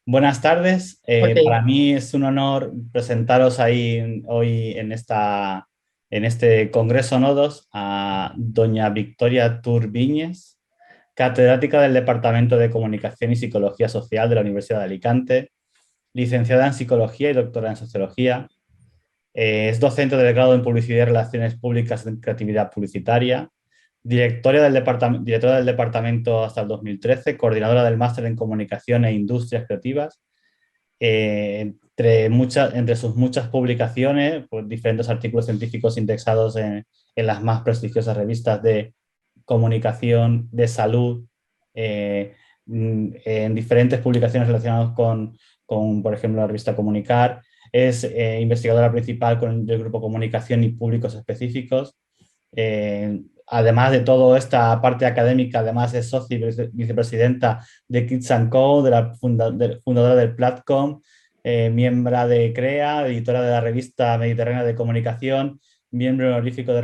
Buenas tardes. Ok, Para mí es un honor presentaros ahí hoy en este Congreso Nodos a doña Victoria Turbiñes, catedrática del Departamento de Comunicación y Psicología Social de la Universidad de Alicante, licenciada en Psicología y doctora en Sociología. Es docente del grado en Publicidad y Relaciones Públicas en Creatividad Publicitaria, directora del departamento hasta el 2013, coordinadora del máster en Comunicación e Industrias Creativas. Entre sus muchas publicaciones, pues, diferentes artículos científicos indexados en las más prestigiosas revistas de comunicación, de salud, en diferentes publicaciones relacionadas por ejemplo, la revista Comunicar. Es investigadora principal del grupo Comunicación y Públicos Específicos. Además de toda esta parte académica, además es socia y vicepresidenta de Kids Co, fundadora del Platcom, miembro de CREA, editora de la revista Mediterránea de Comunicación, miembro honorífico de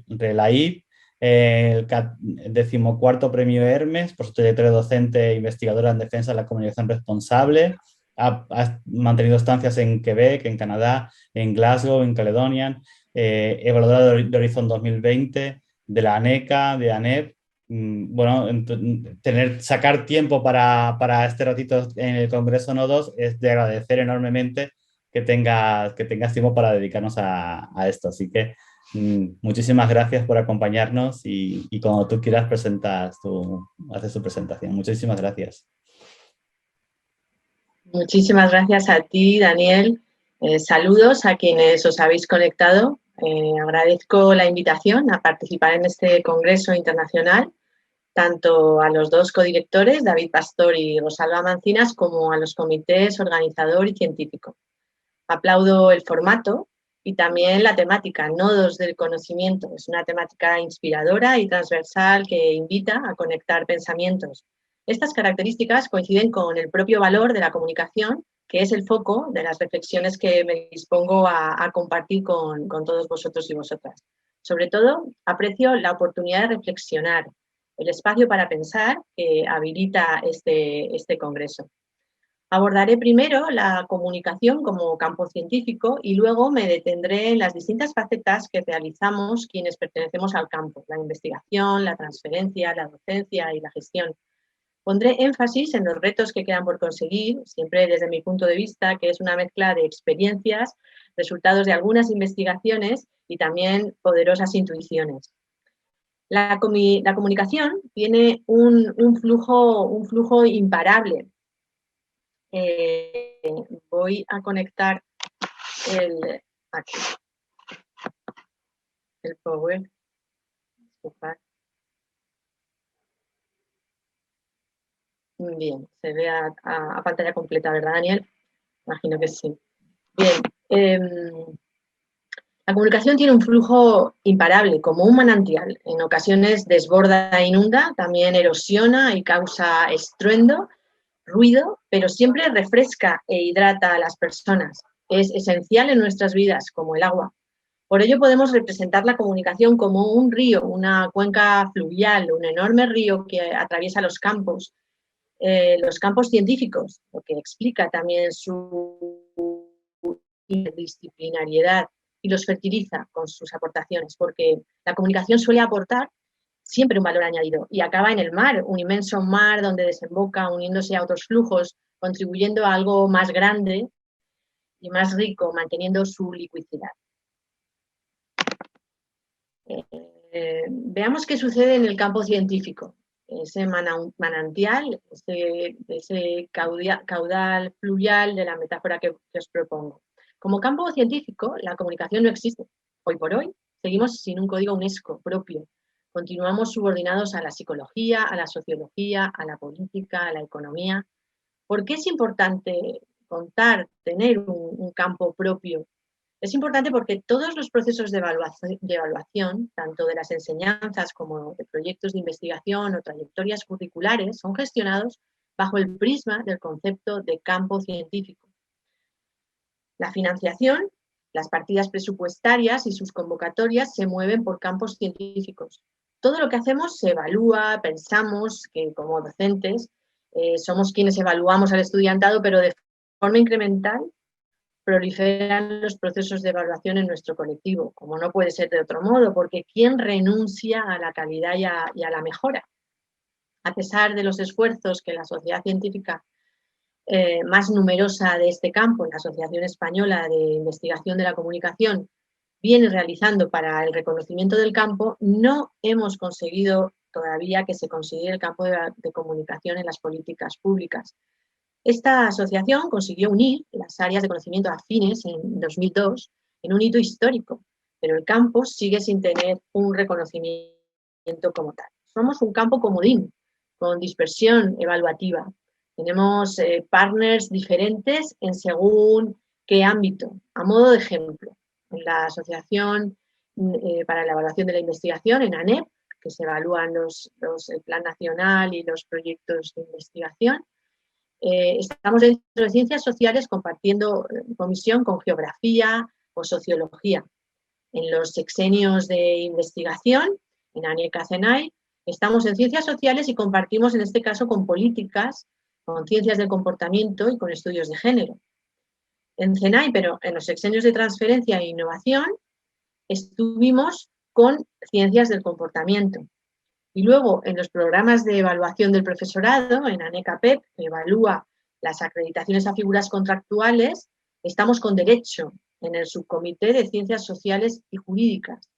RELAID, el 14º premio Hermes por su trayectoria docente e investigadora en defensa de la comunicación responsable. Ha mantenido estancias en Quebec, en Canadá, en Glasgow, en Caledonia, evaluadora de Horizon 2020, de la ANECA, de ANEP. Bueno, sacar tiempo para este ratito en el Congreso Nodos es de agradecer enormemente que tengas tiempo para dedicarnos a esto. Así que muchísimas gracias por acompañarnos y cuando tú quieras haces tu presentación. Muchísimas gracias. muchísimas gracias a ti, Daniel. Saludos a quienes os habéis conectado. Agradezco la invitación a participar en este Congreso Internacional, tanto a los dos codirectores, David Pastor y Rosalba Mancinas, como a los comités organizador y científico. Aplaudo el formato y también la temática, nodos del conocimiento. Es una temática inspiradora y transversal que invita a conectar pensamientos. Estas características coinciden con el propio valor de la comunicación, que es el foco de las reflexiones que me dispongo a compartir con todos vosotros y vosotras. Sobre todo, aprecio la oportunidad de reflexionar, el espacio para pensar que habilita este congreso. Abordaré primero la comunicación como campo científico y luego me detendré en las distintas facetas que realizamos quienes pertenecemos al campo, la investigación, la transferencia, la docencia y la gestión. Pondré énfasis en los retos que quedan por conseguir, siempre desde mi punto de vista, que es una mezcla de experiencias, resultados de algunas investigaciones y también poderosas intuiciones. La comunicación tiene un flujo imparable. Eh, Voy a conectar el, aquí, el Power. Bien, se ve a pantalla completa, ¿verdad, Daniel? Imagino que sí. Bien, la comunicación tiene un flujo imparable, como un manantial. En ocasiones desborda e inunda, también erosiona y causa estruendo, ruido, pero siempre refresca e hidrata a las personas. Es esencial en nuestras vidas, como el agua. Por ello podemos representar la comunicación como un río, una cuenca fluvial, un enorme río que atraviesa los campos científicos, lo que explica también su interdisciplinariedad y los fertiliza con sus aportaciones, porque la comunicación suele aportar siempre un valor añadido y acaba en el mar, un inmenso mar donde desemboca uniéndose a otros flujos, contribuyendo a algo más grande y más rico, manteniendo su licuididad. Veamos qué sucede en el campo científico. Ese manantial, ese caudal fluvial de la metáfora que os propongo. Como campo científico, la comunicación no existe. Hoy por hoy, seguimos sin un código UNESCO propio. Continuamos subordinados a la psicología, a la sociología, a la política, a la economía. ¿Por qué es importante tener un campo propio? Es importante porque todos los procesos de evaluación, tanto de las enseñanzas como de proyectos de investigación o trayectorias curriculares, son gestionados bajo el prisma del concepto de campo científico. La financiación, las partidas presupuestarias y sus convocatorias se mueven por campos científicos. Todo lo que hacemos se evalúa, pensamos que como docentes somos quienes evaluamos al estudiantado, pero de forma incremental proliferan los procesos de evaluación en nuestro colectivo, como no puede ser de otro modo, porque ¿quién renuncia a la calidad y a la mejora? A pesar de los esfuerzos que la sociedad científica más numerosa de este campo, la Asociación Española de Investigación de la Comunicación, viene realizando para el reconocimiento del campo, no hemos conseguido todavía que se considere el campo de comunicación en las políticas públicas. Esta asociación consiguió unir las áreas de conocimiento afines en 2002 en un hito histórico, pero el campo sigue sin tener un reconocimiento como tal. Somos un campo comodín, con dispersión evaluativa. Tenemos partners diferentes en según qué ámbito. A modo de ejemplo, en la Asociación para la Evaluación de la Investigación, en ANEP, que se evalúan el Plan Nacional y los proyectos de investigación, estamos dentro de ciencias sociales compartiendo comisión con geografía o sociología. En los sexenios de investigación, en ANECA-CENAI, estamos en ciencias sociales y compartimos en este caso con políticas, con ciencias del comportamiento y con estudios de género. En CENAI, pero en los sexenios de transferencia e innovación, estuvimos con ciencias del comportamiento. Y luego, en los programas de evaluación del profesorado, en ANECA-PEP, que evalúa las acreditaciones a figuras contractuales, estamos con Derecho, en el subcomité de Ciencias Sociales y Jurídicas.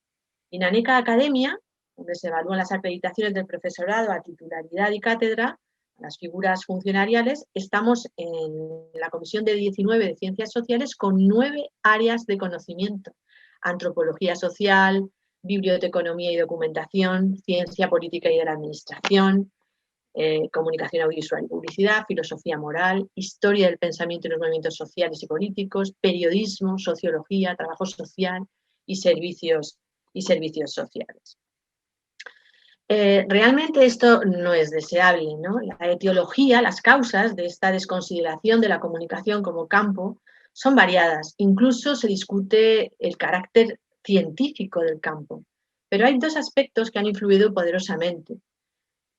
En ANECA Academia, donde se evalúan las acreditaciones del profesorado a titularidad y cátedra, las figuras funcionariales, estamos en la comisión de 19 de Ciencias Sociales con 9 áreas de conocimiento: antropología social, biblioteconomía y documentación, ciencia política y de la administración, comunicación audiovisual y publicidad, filosofía moral, historia del pensamiento y los movimientos sociales y políticos, periodismo, sociología, trabajo social y servicios sociales. Realmente esto no es deseable, ¿no? La etiología, las causas de esta desconsideración de la comunicación como campo son variadas. Incluso se discute el carácter científico del campo. Pero hay dos aspectos que han influido poderosamente.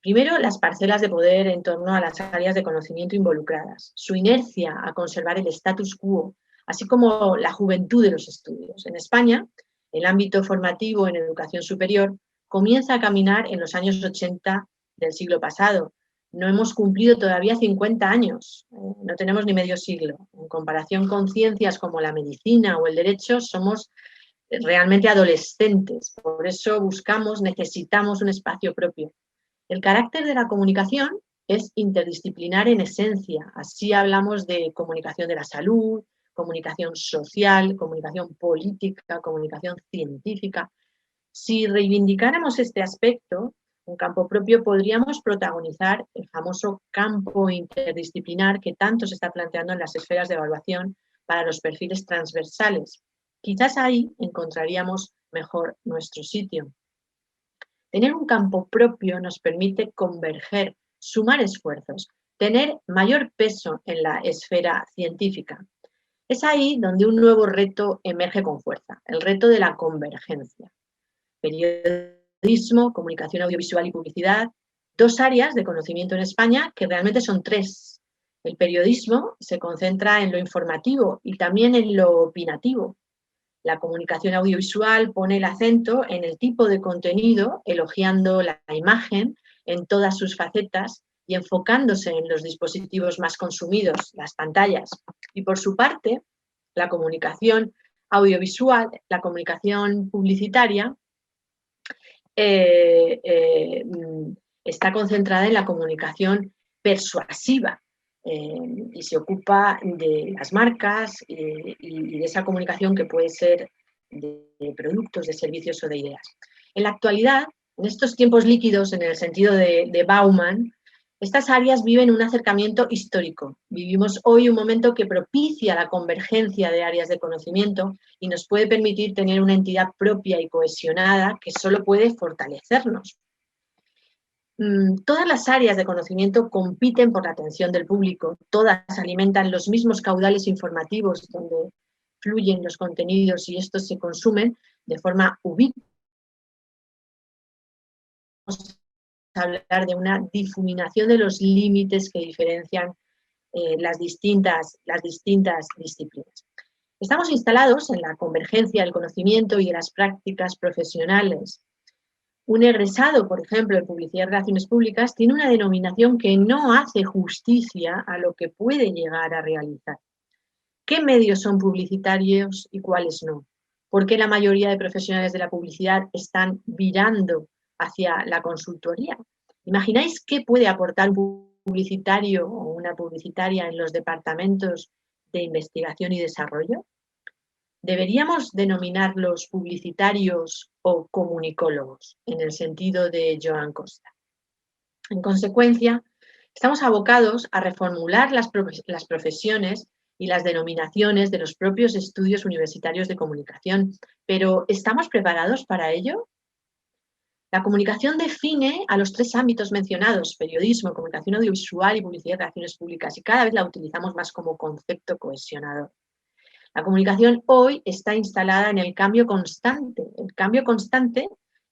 Primero, las parcelas de poder en torno a las áreas de conocimiento involucradas, su inercia a conservar el status quo, así como la juventud de los estudios. En España, el ámbito formativo en educación superior comienza a caminar en los años 80 del siglo pasado. No hemos cumplido todavía 50 años, no tenemos ni medio siglo. En comparación con ciencias como la medicina o el derecho, somos realmente adolescentes. Por eso necesitamos un espacio propio. El carácter de la comunicación es interdisciplinar en esencia. Así hablamos de comunicación de la salud, comunicación social, comunicación política, comunicación científica. Si reivindicáramos este aspecto, un campo propio, podríamos protagonizar el famoso campo interdisciplinar que tanto se está planteando en las esferas de evaluación para los perfiles transversales. Quizás ahí encontraríamos mejor nuestro sitio. Tener un campo propio nos permite converger, sumar esfuerzos, tener mayor peso en la esfera científica. Es ahí donde un nuevo reto emerge con fuerza, el reto de la convergencia. Periodismo, comunicación audiovisual y publicidad, dos áreas de conocimiento en España que realmente son tres. El periodismo se concentra en lo informativo y también en lo opinativo. La comunicación audiovisual pone el acento en el tipo de contenido, elogiando la imagen en todas sus facetas y enfocándose en los dispositivos más consumidos, las pantallas. Y por su parte, la comunicación audiovisual, la comunicación publicitaria, está concentrada en la comunicación persuasiva y se ocupa de las marcas y de esa comunicación que puede ser de productos, de servicios o de ideas. En la actualidad, en estos tiempos líquidos, en el sentido de Bauman, estas áreas viven un acercamiento histórico. Vivimos hoy un momento que propicia la convergencia de áreas de conocimiento y nos puede permitir tener una entidad propia y cohesionada que solo puede fortalecernos. Todas las áreas de conocimiento compiten por la atención del público, todas alimentan los mismos caudales informativos donde fluyen los contenidos y estos se consumen de forma ubicua hablar de una difuminación de los límites que diferencian las distintas disciplinas. Estamos instalados en la convergencia del conocimiento y de las prácticas profesionales. Un egresado, por ejemplo, en Publicidad y Relaciones Públicas, tiene una denominación que no hace justicia a lo que puede llegar a realizar. ¿Qué medios son publicitarios y cuáles no? ¿Por qué la mayoría de profesionales de la publicidad están virando hacia la consultoría? ¿Imagináis qué puede aportar un publicitario o una publicitaria en los departamentos de investigación y desarrollo? ¿Deberíamos denominarlos publicitarios o comunicólogos, en el sentido de Joan Costa? En consecuencia, estamos abocados a reformular las profesiones y las denominaciones de los propios estudios universitarios de comunicación, pero ¿estamos preparados para ello? La comunicación define a los tres ámbitos mencionados: periodismo, comunicación audiovisual y publicidad y relaciones públicas, y cada vez la utilizamos más como concepto cohesionador. La comunicación hoy está instalada en el cambio constante. El cambio constante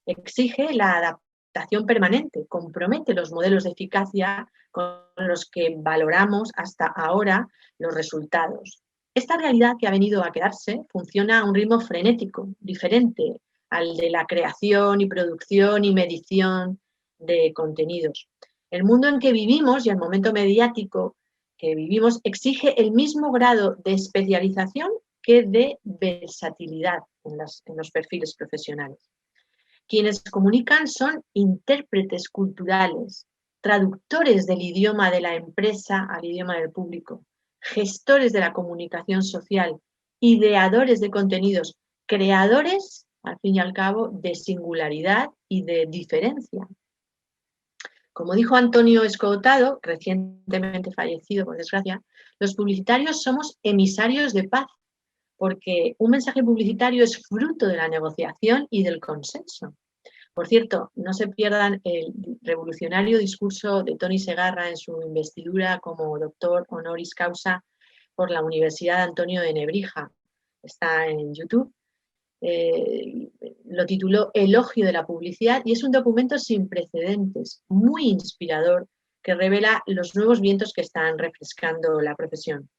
exige la adaptación permanente, compromete los modelos de eficacia con los que valoramos hasta ahora los resultados. Esta realidad que ha venido a quedarse funciona a un ritmo frenético, diferente al de la creación y producción y medición de contenidos. El mundo en que vivimos y el momento mediático que vivimos exige el mismo grado de especialización que de versatilidad en los perfiles profesionales. Quienes comunican son intérpretes culturales, traductores del idioma de la empresa al idioma del público, gestores de la comunicación social, ideadores de contenidos, creadores, al fin y al cabo, de singularidad y de diferencia. Como dijo Antonio Escotado, recientemente fallecido por desgracia, los publicitarios somos emisarios de paz, porque un mensaje publicitario es fruto de la negociación y del consenso. Por cierto, no se pierdan el revolucionario discurso de Tony Segarra en su investidura como doctor honoris causa por la Universidad Antonio de Nebrija. Está en YouTube. Lo tituló Elogio de la publicidad y es un documento sin precedentes, muy inspirador, que revela los nuevos vientos que están refrescando la profesión.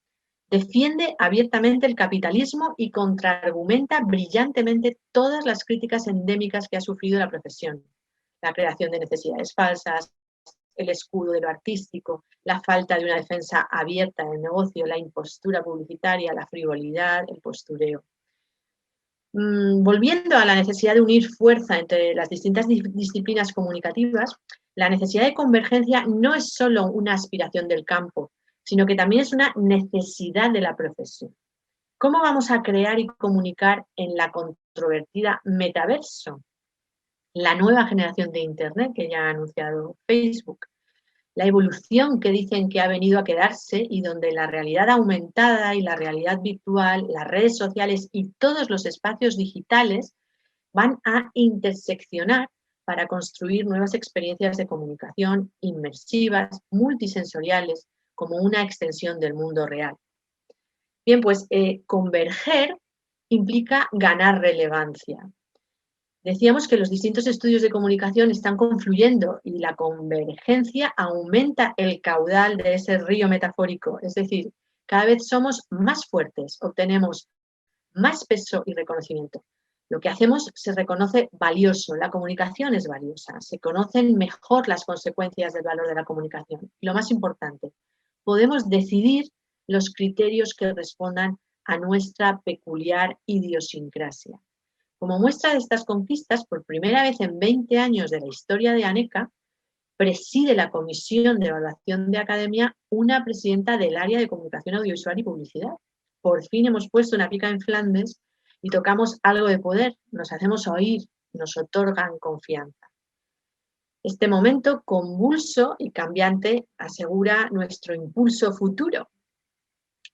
Defiende abiertamente el capitalismo y contraargumenta brillantemente todas las críticas endémicas que ha sufrido la profesión: la creación de necesidades falsas, el escudo de lo artístico, la falta de una defensa abierta del negocio, la impostura publicitaria, la frivolidad, el postureo. Volviendo a la necesidad de unir fuerza entre las distintas disciplinas comunicativas, la necesidad de convergencia no es solo una aspiración del campo, sino que también es una necesidad de la profesión. ¿Cómo vamos a crear y comunicar en la controvertida metaverso? La nueva generación de Internet que ya ha anunciado Facebook. La evolución que dicen que ha venido a quedarse y donde la realidad aumentada y la realidad virtual, las redes sociales y todos los espacios digitales van a interseccionar para construir nuevas experiencias de comunicación inmersivas, multisensoriales, como una extensión del mundo real. Bien, pues converger implica ganar relevancia. Decíamos que los distintos estudios de comunicación están confluyendo y la convergencia aumenta el caudal de ese río metafórico, es decir, cada vez somos más fuertes, obtenemos más peso y reconocimiento. Lo que hacemos se reconoce valioso, la comunicación es valiosa, se conocen mejor las consecuencias del valor de la comunicación. Y lo más importante, podemos decidir los criterios que respondan a nuestra peculiar idiosincrasia. Como muestra de estas conquistas, por primera vez en 20 años de la historia de ANECA, preside la Comisión de Evaluación de Academia una presidenta del área de comunicación audiovisual y publicidad. Por fin hemos puesto una pica en Flandes y tocamos algo de poder, nos hacemos oír, nos otorgan confianza. Este momento convulso y cambiante asegura nuestro impulso futuro.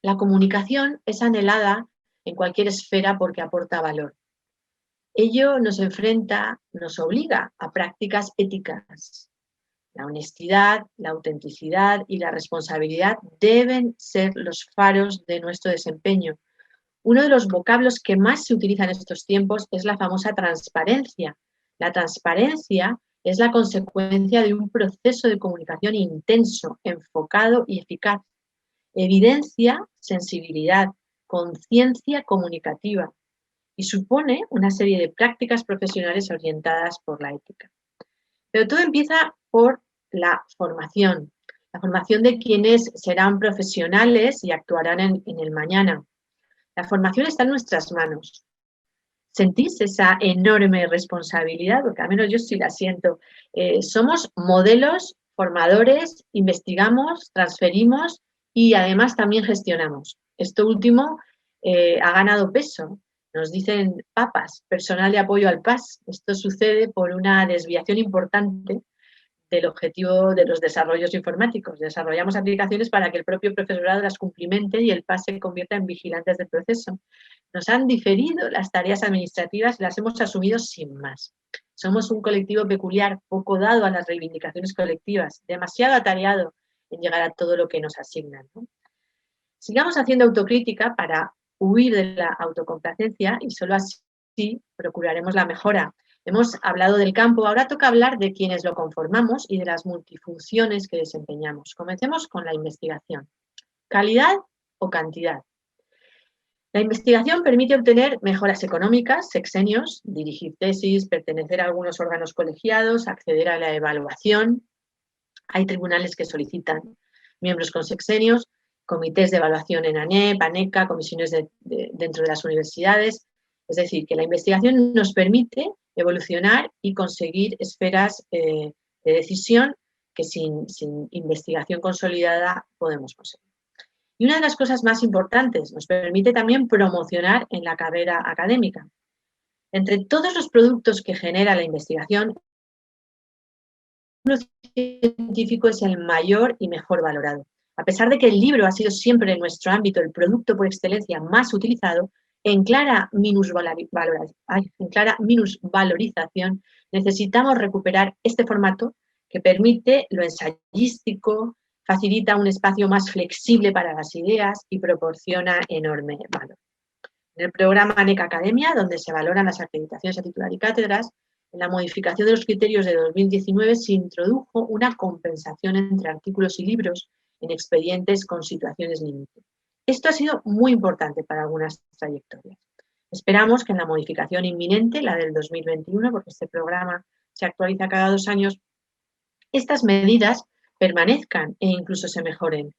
La comunicación es anhelada en cualquier esfera porque aporta valor. Ello nos enfrenta, nos obliga a prácticas éticas. La honestidad, la autenticidad y la responsabilidad deben ser los faros de nuestro desempeño. Uno de los vocablos que más se utiliza en estos tiempos es la famosa transparencia. La transparencia Es la consecuencia de un proceso de comunicación intenso, enfocado y eficaz. Evidencia sensibilidad, conciencia comunicativa y supone una serie de prácticas profesionales orientadas por la ética. Pero todo empieza por la formación de quienes serán profesionales y actuarán en el mañana. La formación está en nuestras manos. ¿Sentís esa enorme responsabilidad? Porque al menos yo sí la siento. Somos modelos, formadores, investigamos, transferimos y además también gestionamos. Esto último ha ganado peso. Nos dicen papas, personal de apoyo al PAS. Esto sucede por una desviación importante del objetivo de los desarrollos informáticos. Desarrollamos aplicaciones para que el propio profesorado las cumplimente y el PAS se convierta en vigilantes del proceso. Nos han diferido las tareas administrativas y las hemos asumido sin más. Somos un colectivo peculiar, poco dado a las reivindicaciones colectivas, demasiado atareado en llegar a todo lo que nos asignan, ¿no? Sigamos haciendo autocrítica para huir de la autocomplacencia y solo así procuraremos la mejora. Hemos hablado del campo, ahora toca hablar de quienes lo conformamos y de las multifunciones que desempeñamos. Comencemos con la investigación. ¿Calidad o cantidad? La investigación permite obtener mejoras económicas, sexenios, dirigir tesis, pertenecer a algunos órganos colegiados, acceder a la evaluación. Hay tribunales que solicitan miembros con sexenios, comités de evaluación en ANEP, ANECA, comisiones dentro de las universidades. Es decir, que la investigación nos permite evolucionar y conseguir esferas de decisión que sin investigación consolidada podemos conseguir. Y una de las cosas más importantes, nos permite también promocionar en la carrera académica. Entre todos los productos que genera la investigación, el libro científico es el mayor y mejor valorado. A pesar de que el libro ha sido siempre en nuestro ámbito el producto por excelencia más utilizado, en clara minusvalorización necesitamos recuperar este formato que permite lo ensayístico, facilita un espacio más flexible para las ideas y proporciona enorme valor. En el programa ANECA Academia, donde se valoran las acreditaciones a titular y cátedras, en la modificación de los criterios de 2019 se introdujo una compensación entre artículos y libros en expedientes con situaciones límite. Esto ha sido muy importante para algunas trayectorias. Esperamos que en la modificación inminente, la del 2021, porque este programa se actualiza cada 2 años, estas medidas permanezcan e incluso se mejoren.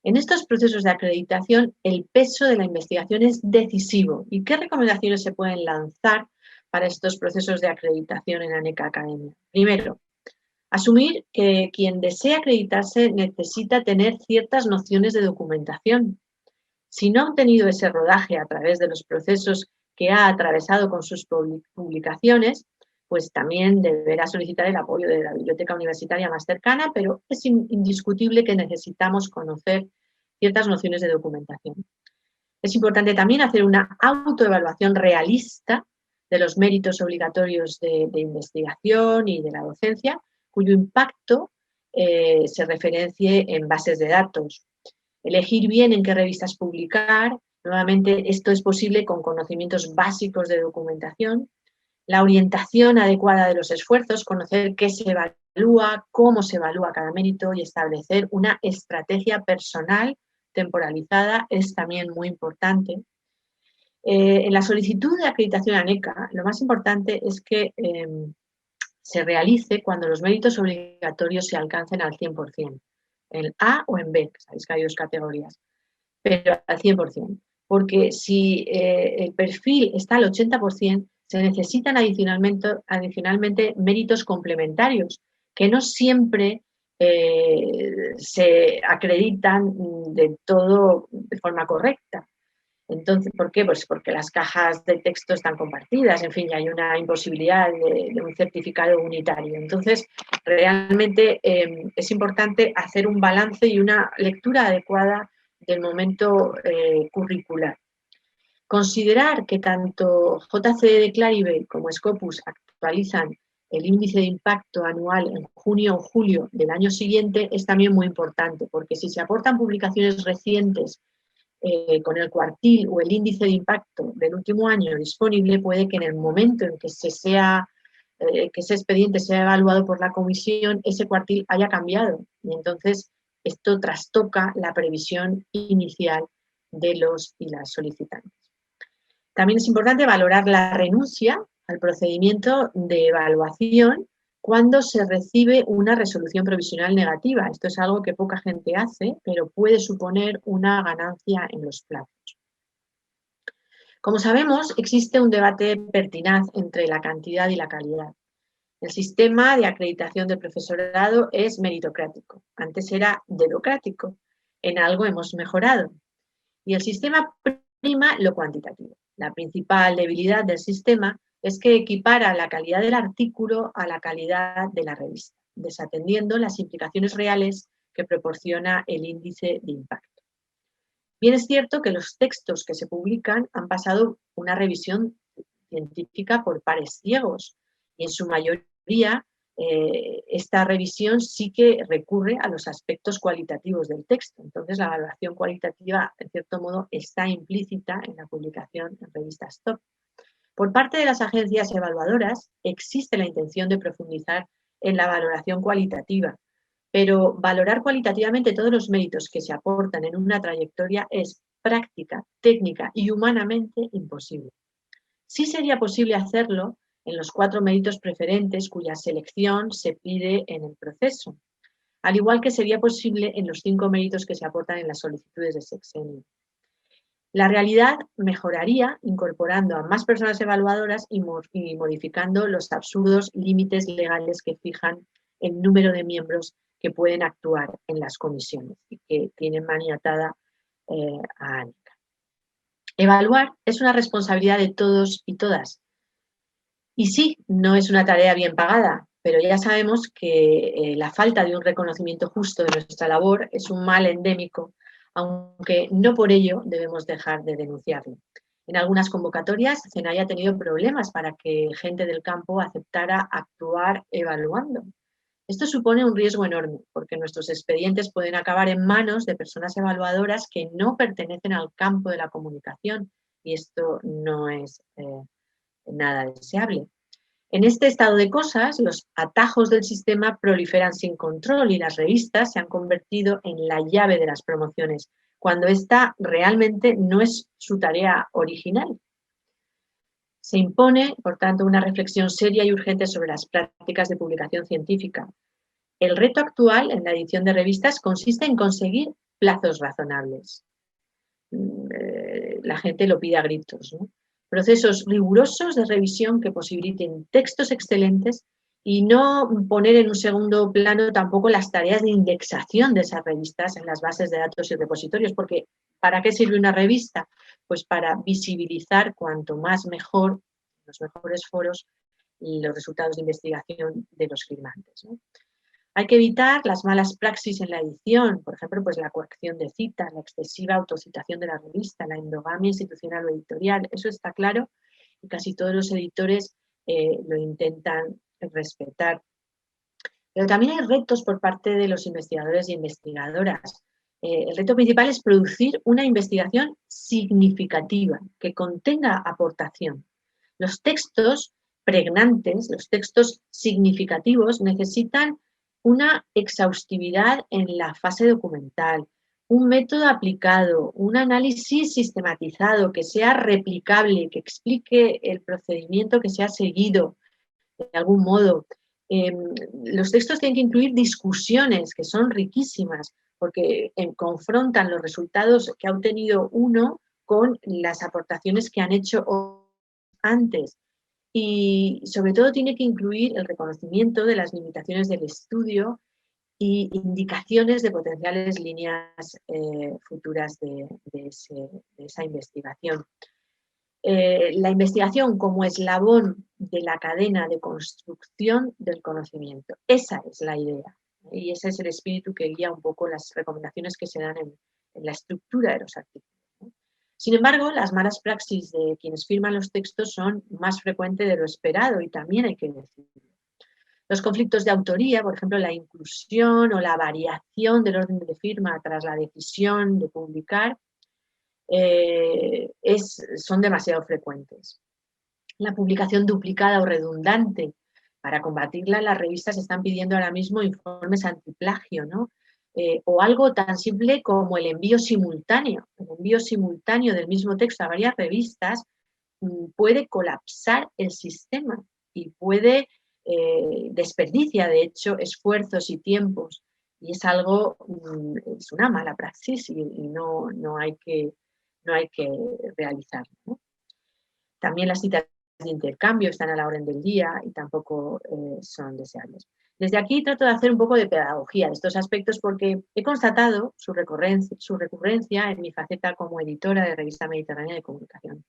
En estos procesos de acreditación, el peso de la investigación es decisivo. ¿Y qué recomendaciones se pueden lanzar para estos procesos de acreditación en ANECA Academia? Primero, asumir que quien desea acreditarse necesita tener ciertas nociones de documentación. Si no ha obtenido ese rodaje a través de los procesos que ha atravesado con sus publicaciones, pues también deberá solicitar el apoyo de la biblioteca universitaria más cercana, pero es indiscutible que necesitamos conocer ciertas nociones de documentación. Es importante también hacer una autoevaluación realista de los méritos obligatorios de investigación y de la docencia, cuyo impacto se referencie en bases de datos. Elegir bien en qué revistas publicar. Nuevamente, esto es posible con conocimientos básicos de documentación. La orientación adecuada de los esfuerzos, conocer qué se evalúa, cómo se evalúa cada mérito y establecer una estrategia personal temporalizada es también muy importante. En la solicitud de acreditación ANECA, lo más importante es que se realice cuando los méritos obligatorios se alcancen al 100%, en A o en B, sabéis que hay 2 categorías, pero al 100%, porque si el perfil está al 80%, se necesitan adicionalmente méritos complementarios, que no siempre se acreditan de todo de forma correcta. Entonces, ¿por qué? Pues porque las cajas de texto están compartidas, en fin, y hay una imposibilidad de un certificado unitario. Entonces, realmente es importante hacer un balance y una lectura adecuada del momento curricular. Considerar que tanto JCE de Clarivate como Scopus actualizan el índice de impacto anual en junio o julio del año siguiente es también muy importante, porque si se aportan publicaciones recientes con el cuartil o el índice de impacto del último año disponible, puede que en el momento en que se sea que ese expediente sea evaluado por la comisión, ese cuartil haya cambiado. Y entonces esto trastoca la previsión inicial de los y las solicitantes. También es importante valorar la renuncia al procedimiento de evaluación cuando se recibe una resolución provisional negativa. Esto es algo que poca gente hace, pero puede suponer una ganancia en los plazos. Como sabemos, existe un debate pertinaz entre la cantidad y la calidad. El sistema de acreditación del profesorado es meritocrático. Antes era democrático. En algo hemos mejorado. Y el sistema prima lo cuantitativo. La principal debilidad del sistema es que equipara la calidad del artículo a la calidad de la revista, desatendiendo las implicaciones reales que proporciona el índice de impacto. Bien es cierto que los textos que se publican han pasado una revisión científica por pares ciegos y en su mayoría esta revisión sí que recurre a los aspectos cualitativos del texto. Entonces, la evaluación cualitativa, en cierto modo, está implícita en la publicación en revistas top. Por parte de las agencias evaluadoras, existe la intención de profundizar en la valoración cualitativa, pero valorar cualitativamente todos los méritos que se aportan en una trayectoria es práctica, técnica y humanamente imposible. Sí sería posible hacerlo en los 4 méritos preferentes cuya selección se pide en el proceso, al igual que sería posible en los 5 méritos que se aportan en las solicitudes de sexenio. La realidad mejoraría incorporando a más personas evaluadoras y modificando los absurdos límites legales que fijan el número de miembros que pueden actuar en las comisiones y que tienen maniatada a Ánica. Evaluar es una responsabilidad de todos y todas. Y sí, no es una tarea bien pagada, pero ya sabemos que la falta de un reconocimiento justo de nuestra labor es un mal endémico, aunque no por ello debemos dejar de denunciarlo. En algunas convocatorias, CENAI ha tenido problemas para que gente del campo aceptara actuar evaluando. Esto supone un riesgo enorme, porque nuestros expedientes pueden acabar en manos de personas evaluadoras que no pertenecen al campo de la comunicación, y esto no es nada deseable. En este estado de cosas, los atajos del sistema proliferan sin control y las revistas se han convertido en la llave de las promociones, cuando esta realmente no es su tarea original. Se impone, por tanto, una reflexión seria y urgente sobre las prácticas de publicación científica. El reto actual en la edición de revistas consiste en conseguir plazos razonables. La gente lo pide a gritos, ¿no? Procesos rigurosos de revisión que posibiliten textos excelentes y no poner en un segundo plano tampoco las tareas de indexación de esas revistas en las bases de datos y repositorios, porque ¿para qué sirve una revista? Pues para visibilizar cuanto más mejor, los mejores foros, los resultados de investigación de los firmantes, ¿no? Hay que evitar las malas praxis en la edición, por ejemplo, pues la coacción de citas, la excesiva autocitación de la revista, la endogamia institucional o editorial. Eso está claro y casi todos los editores lo intentan respetar. Pero también hay retos por parte de los investigadores y investigadoras. El reto principal es producir una investigación significativa, que contenga aportación. Los textos pregnantes, los textos significativos necesitan una exhaustividad en la fase documental, un método aplicado, un análisis sistematizado que sea replicable, que explique el procedimiento que se ha seguido de algún modo. Los textos tienen que incluir discusiones que son riquísimas porque confrontan los resultados que ha obtenido uno con las aportaciones que han hecho antes. Y sobre todo tiene que incluir el reconocimiento de las limitaciones del estudio y indicaciones de potenciales líneas futuras de esa investigación. La investigación como eslabón de la cadena de construcción del conocimiento. Esa es la idea, y ese es el espíritu que guía un poco las recomendaciones que se dan en la estructura de los artículos. Sin embargo, las malas praxis de quienes firman los textos son más frecuentes de lo esperado y también hay que decirlo. Los conflictos de autoría, por ejemplo, la inclusión o la variación del orden de firma tras la decisión de publicar, son demasiado frecuentes. La publicación duplicada o redundante Para combatirla, las revistas están pidiendo ahora mismo informes antiplagio, ¿no? O algo tan simple como el envío simultáneo. El envío simultáneo del mismo texto a varias revistas puede colapsar el sistema y puede desperdicia, de hecho, esfuerzos y tiempos. Y es algo, es una mala praxis y no hay que realizarlo, ¿no? También las citas de intercambio están a la orden del día y tampoco son deseables. Desde aquí trato de hacer un poco de pedagogía de estos aspectos porque he constatado su recurrencia en mi faceta como editora de Revista Mediterránea de Comunicación.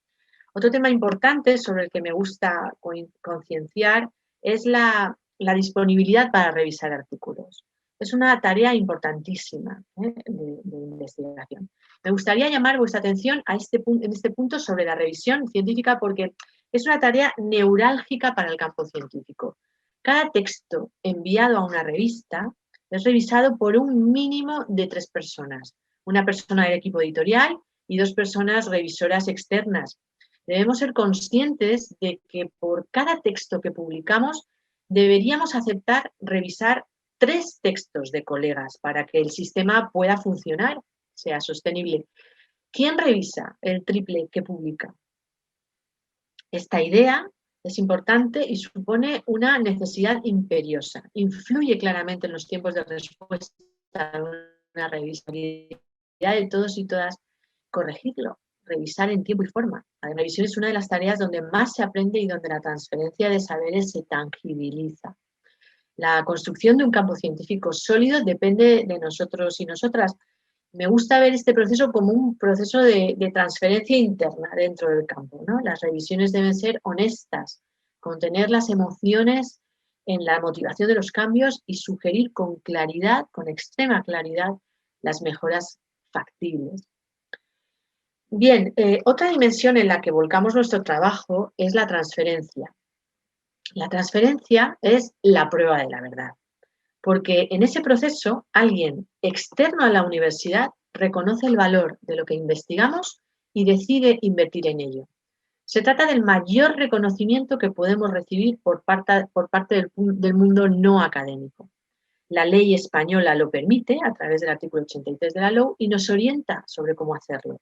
Otro tema importante sobre el que me gusta concienciar es la disponibilidad para revisar artículos. Es una tarea importantísima de investigación. Me gustaría llamar vuestra atención en este punto sobre la revisión científica porque es una tarea neurálgica para el campo científico. Cada texto enviado a una revista es revisado por un mínimo de 3 personas. Una persona del equipo editorial y 2 personas revisoras externas. Debemos ser conscientes de que por cada texto que publicamos deberíamos aceptar revisar 3 textos de colegas para que el sistema pueda funcionar, sea sostenible. ¿Quién revisa el triple que publica? Esta idea es importante y supone una necesidad imperiosa. Influye claramente en los tiempos de respuesta de una revista. La idea de todos y todas corregirlo, revisar en tiempo y forma. La revisión es una de las tareas donde más se aprende y donde la transferencia de saberes se tangibiliza. La construcción de un campo científico sólido depende de nosotros y nosotras. Me gusta ver este proceso como un proceso de transferencia interna dentro del campo, ¿no? Las revisiones deben ser honestas, contener las emociones en la motivación de los cambios y sugerir con claridad, con extrema claridad, las mejoras factibles. Bien, otra dimensión en la que volcamos nuestro trabajo es la transferencia. La transferencia es la prueba de la verdad, porque en ese proceso alguien externo a la universidad reconoce el valor de lo que investigamos y decide invertir en ello. Se trata del mayor reconocimiento que podemos recibir por parte del mundo no académico. La ley española lo permite a través del artículo 83 de la LOU y nos orienta sobre cómo hacerlo.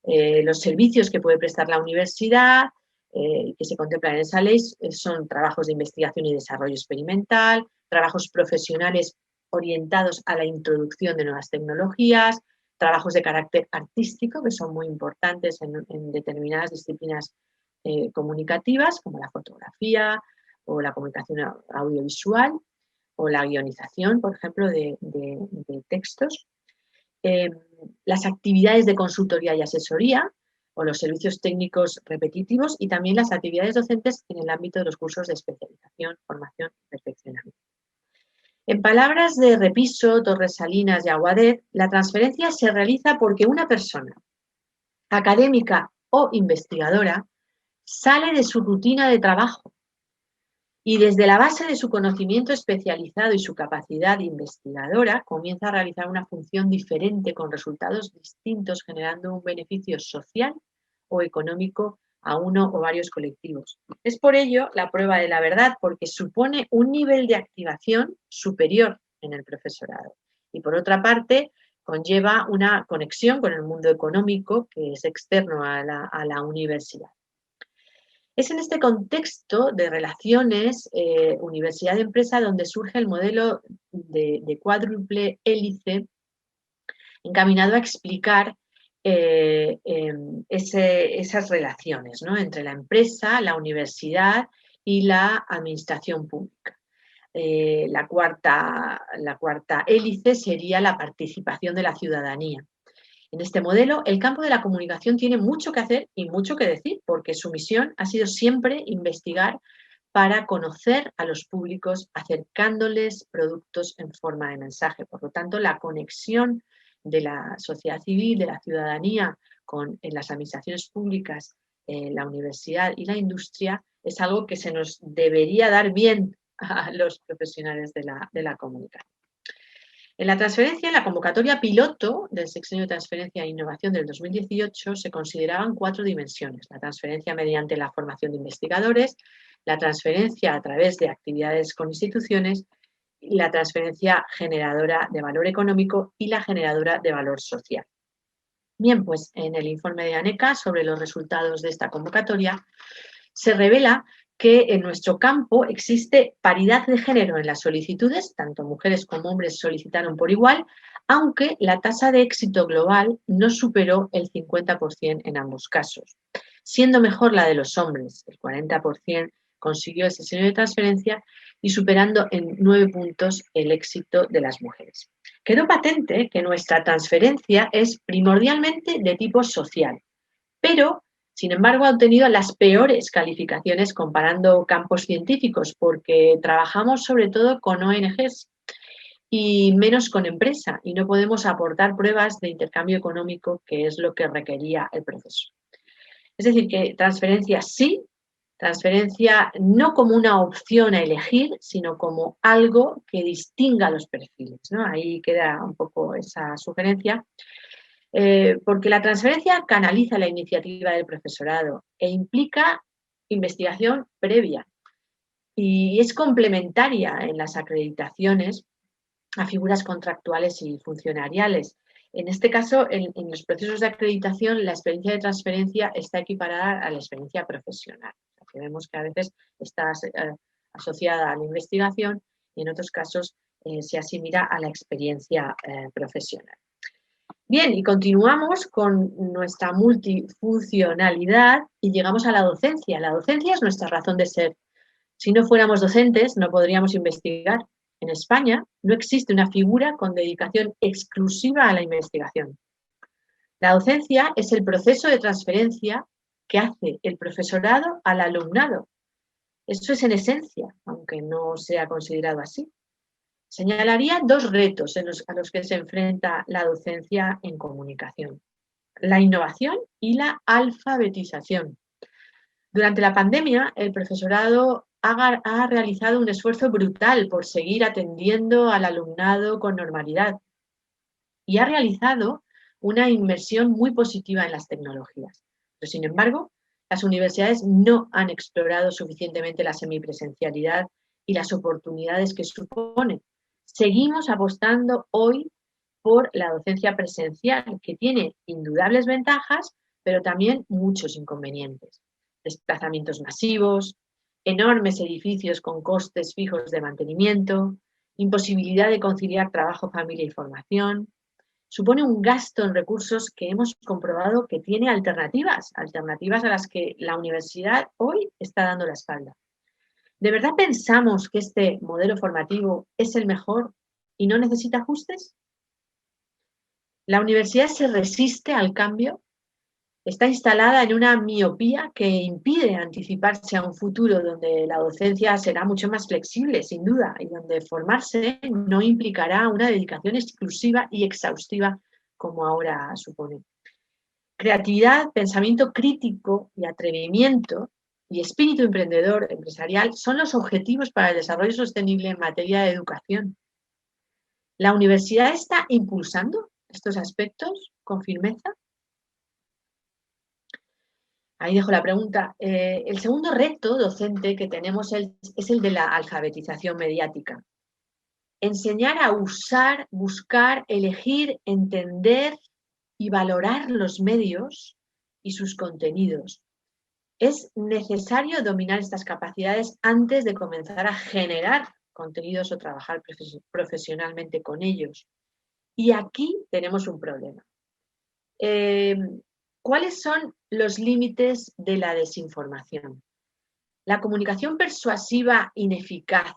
Los servicios que puede prestar la universidad, que se contemplan en esa ley, son trabajos de investigación y desarrollo experimental, trabajos profesionales orientados a la introducción de nuevas tecnologías, trabajos de carácter artístico, que son muy importantes en determinadas disciplinas comunicativas, como la fotografía o la comunicación audiovisual, o la guionización, por ejemplo, de textos. Las actividades de consultoría y asesoría o los servicios técnicos repetitivos y también las actividades docentes en el ámbito de los cursos de especialización, formación y perfeccionamiento. En palabras de Repiso, Torresalinas y Aguadet, la transferencia se realiza porque una persona, académica o investigadora, sale de su rutina de trabajo y desde la base de su conocimiento especializado y su capacidad investigadora comienza a realizar una función diferente con resultados distintos, generando un beneficio social o económico a uno o varios colectivos. Es por ello la prueba de la verdad, porque supone un nivel de activación superior en el profesorado. Y por otra parte, conlleva una conexión con el mundo económico que es externo a la universidad. Es en este contexto de relaciones universidad-empresa donde surge el modelo de cuádruple hélice encaminado a explicar esas relaciones, ¿no?, entre la empresa, la universidad y la administración pública. La cuarta hélice sería la participación de la ciudadanía. En este modelo, el campo de la comunicación tiene mucho que hacer y mucho que decir, porque su misión ha sido siempre investigar para conocer a los públicos, acercándoles productos en forma de mensaje. Por lo tanto, la conexión de la sociedad civil, de la ciudadanía, con las administraciones públicas, la universidad y la industria, es algo que se nos debería dar bien a los profesionales de la comunicación. En la transferencia, en la convocatoria piloto del Sexenio de Transferencia e Innovación del 2018 se consideraban 4 dimensiones: la transferencia mediante la formación de investigadores, la transferencia a través de actividades con instituciones, la transferencia generadora de valor económico y la generadora de valor social. Bien, pues en el informe de ANECA sobre los resultados de esta convocatoria se revela que en nuestro campo existe paridad de género en las solicitudes, tanto mujeres como hombres solicitaron por igual, aunque la tasa de éxito global no superó el 50% en ambos casos, siendo mejor la de los hombres, el 40% consiguió el sexenio de transferencia y superando en 9 puntos el éxito de las mujeres. Quedó patente que nuestra transferencia es primordialmente de tipo social, pero sin embargo, ha obtenido las peores calificaciones comparando campos científicos, porque trabajamos sobre todo con ONGs y menos con empresa, y no podemos aportar pruebas de intercambio económico, que es lo que requería el proceso. Es decir, que transferencia sí, transferencia no como una opción a elegir, sino como algo que distinga los perfiles, ¿no? Ahí queda un poco esa sugerencia. Porque la transferencia canaliza la iniciativa del profesorado e implica investigación previa y es complementaria en las acreditaciones a figuras contractuales y funcionariales. En este caso, en los procesos de acreditación, la experiencia de transferencia está equiparada a la experiencia profesional. O sea, que vemos que a veces está asociada a la investigación y en otros casos se asimila a la experiencia profesional. Bien, y continuamos con nuestra multifuncionalidad y llegamos a la docencia. La docencia es nuestra razón de ser. Si no fuéramos docentes, no podríamos investigar. En España no existe una figura con dedicación exclusiva a la investigación. La docencia es el proceso de transferencia que hace el profesorado al alumnado. Eso es en esencia, aunque no sea considerado así. Señalaría 2 retos a los que se enfrenta la docencia en comunicación: la innovación y la alfabetización. Durante la pandemia, el profesorado ha realizado un esfuerzo brutal por seguir atendiendo al alumnado con normalidad y ha realizado una inmersión muy positiva en las tecnologías. Pero, sin embargo, las universidades no han explorado suficientemente la semipresencialidad y las oportunidades que supone. Seguimos apostando hoy por la docencia presencial, que tiene indudables ventajas, pero también muchos inconvenientes. Desplazamientos masivos, enormes edificios con costes fijos de mantenimiento, imposibilidad de conciliar trabajo, familia y formación. Supone un gasto en recursos que hemos comprobado que tiene alternativas a las que la universidad hoy está dando la espalda. ¿De verdad pensamos que este modelo formativo es el mejor y no necesita ajustes? La universidad se resiste al cambio, está instalada en una miopía que impide anticiparse a un futuro donde la docencia será mucho más flexible, sin duda, y donde formarse no implicará una dedicación exclusiva y exhaustiva como ahora supone. Creatividad, pensamiento crítico y atrevimiento y espíritu emprendedor empresarial son los objetivos para el desarrollo sostenible en materia de educación. ¿La universidad está impulsando estos aspectos con firmeza? Ahí dejo la pregunta. El segundo reto docente que tenemos es el de la alfabetización mediática. Enseñar a usar, buscar, elegir, entender y valorar los medios y sus contenidos. Es necesario dominar estas capacidades antes de comenzar a generar contenidos o trabajar profesionalmente con ellos. Y aquí tenemos un problema. ¿Cuáles son los límites de la desinformación? La comunicación persuasiva ineficaz,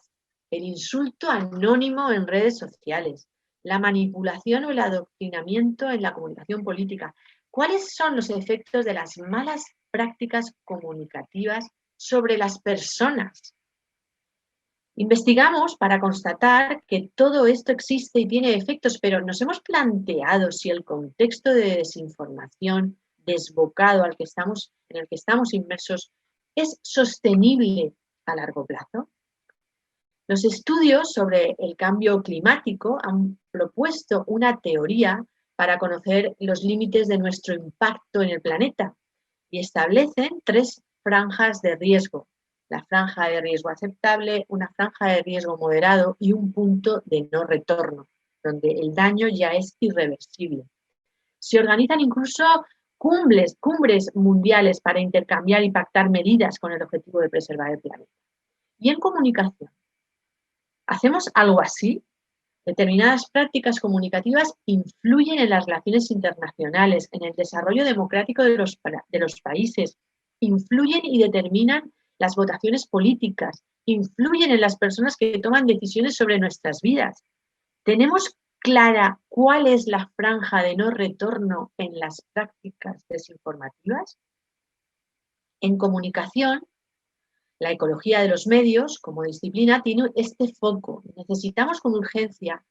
el insulto anónimo en redes sociales, la manipulación o el adoctrinamiento en la comunicación política. ¿Cuáles son los efectos de las malas prácticas comunicativas sobre las personas? Investigamos para constatar que todo esto existe y tiene efectos, pero nos hemos planteado si el contexto de desinformación desbocado en el que estamos inmersos es sostenible a largo plazo. Los estudios sobre el cambio climático han propuesto una teoría para conocer los límites de nuestro impacto en el planeta y establecen 3 franjas de riesgo: la franja de riesgo aceptable, una franja de riesgo moderado y un punto de no retorno, donde el daño ya es irreversible. Se organizan incluso cumbres mundiales para intercambiar y pactar medidas con el objetivo de preservar el planeta. Y en comunicación, ¿hacemos algo así? Determinadas prácticas comunicativas influyen en las relaciones internacionales, en el desarrollo democrático de los países, influyen y determinan las votaciones políticas, influyen en las personas que toman decisiones sobre nuestras vidas. ¿Tenemos clara cuál es la franja de no retorno en las prácticas desinformativas? En comunicación, la ecología de los medios, como disciplina, tiene este foco. Necesitamos con urgencia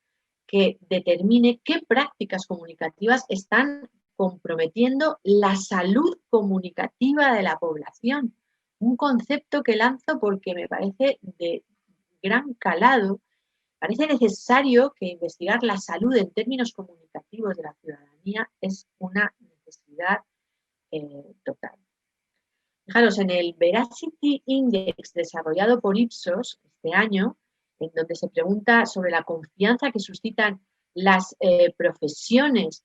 que determine qué prácticas comunicativas están comprometiendo la salud comunicativa de la población. Un concepto que lanzo porque me parece de gran calado. Parece necesario que investigar la salud en términos comunicativos de la ciudadanía es una necesidad total. Fijaros, en el Veracity Index desarrollado por Ipsos este año, en donde se pregunta sobre la confianza que suscitan las profesiones,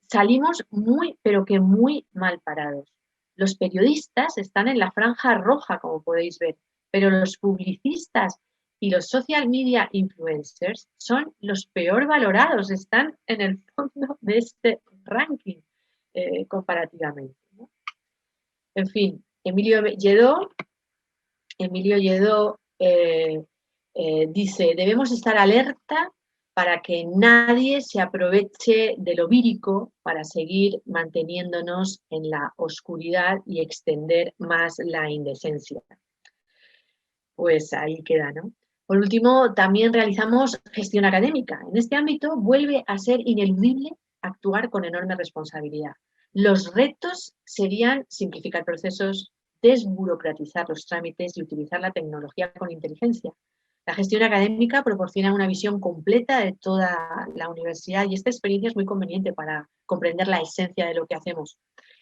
salimos muy, pero que muy mal parados. Los periodistas están en la franja roja, como podéis ver, pero los publicistas y los social media influencers son los peor valorados, están en el fondo de este ranking comparativamente, ¿no? En fin, Emilio Lledó dice: debemos estar alerta para que nadie se aproveche de lo vírico para seguir manteniéndonos en la oscuridad y extender más la indecencia. Pues ahí queda, ¿no? Por último, también realizamos gestión académica. En este ámbito vuelve a ser ineludible actuar con enorme responsabilidad. Los retos serían simplificar procesos, desburocratizar los trámites y utilizar la tecnología con inteligencia. La gestión académica proporciona una visión completa de toda la universidad y esta experiencia es muy conveniente para comprender la esencia de lo que hacemos.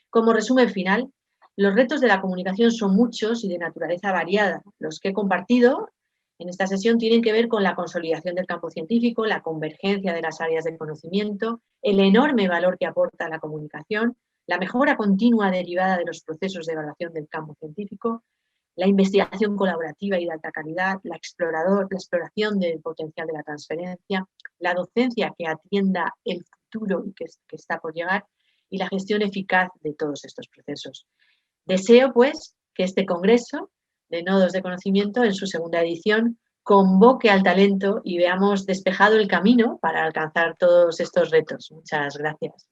Como resumen final, los retos de la comunicación son muchos y de naturaleza variada. Los que he compartido en esta sesión tienen que ver con la consolidación del campo científico, la convergencia de las áreas de conocimiento, el enorme valor que aporta la comunicación, la mejora continua derivada de los procesos de evaluación del campo científico, la investigación colaborativa y de alta calidad, la exploración del potencial de la transferencia, la docencia que atienda el futuro y que está por llegar, y la gestión eficaz de todos estos procesos. Deseo, pues, que este Congreso de Nodos de Conocimiento, en su segunda edición, convoque al talento y veamos despejado el camino para alcanzar todos estos retos. Muchas gracias.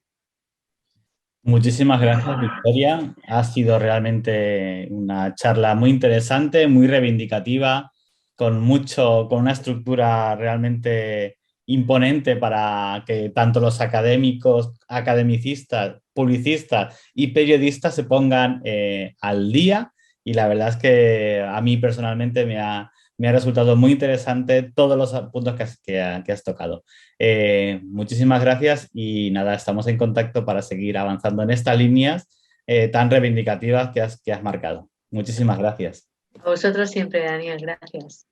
Muchísimas gracias, Victoria. Ha sido realmente una charla muy interesante, muy reivindicativa, con una estructura realmente imponente para que tanto los académicos, academicistas, publicistas y periodistas se pongan al día. Y la verdad es que a mí personalmente me ha resultado muy interesante todos los puntos que has tocado. Muchísimas gracias y nada, estamos en contacto para seguir avanzando en estas líneas tan reivindicativas que has marcado. Muchísimas gracias. A vosotros siempre, Daniel. Gracias.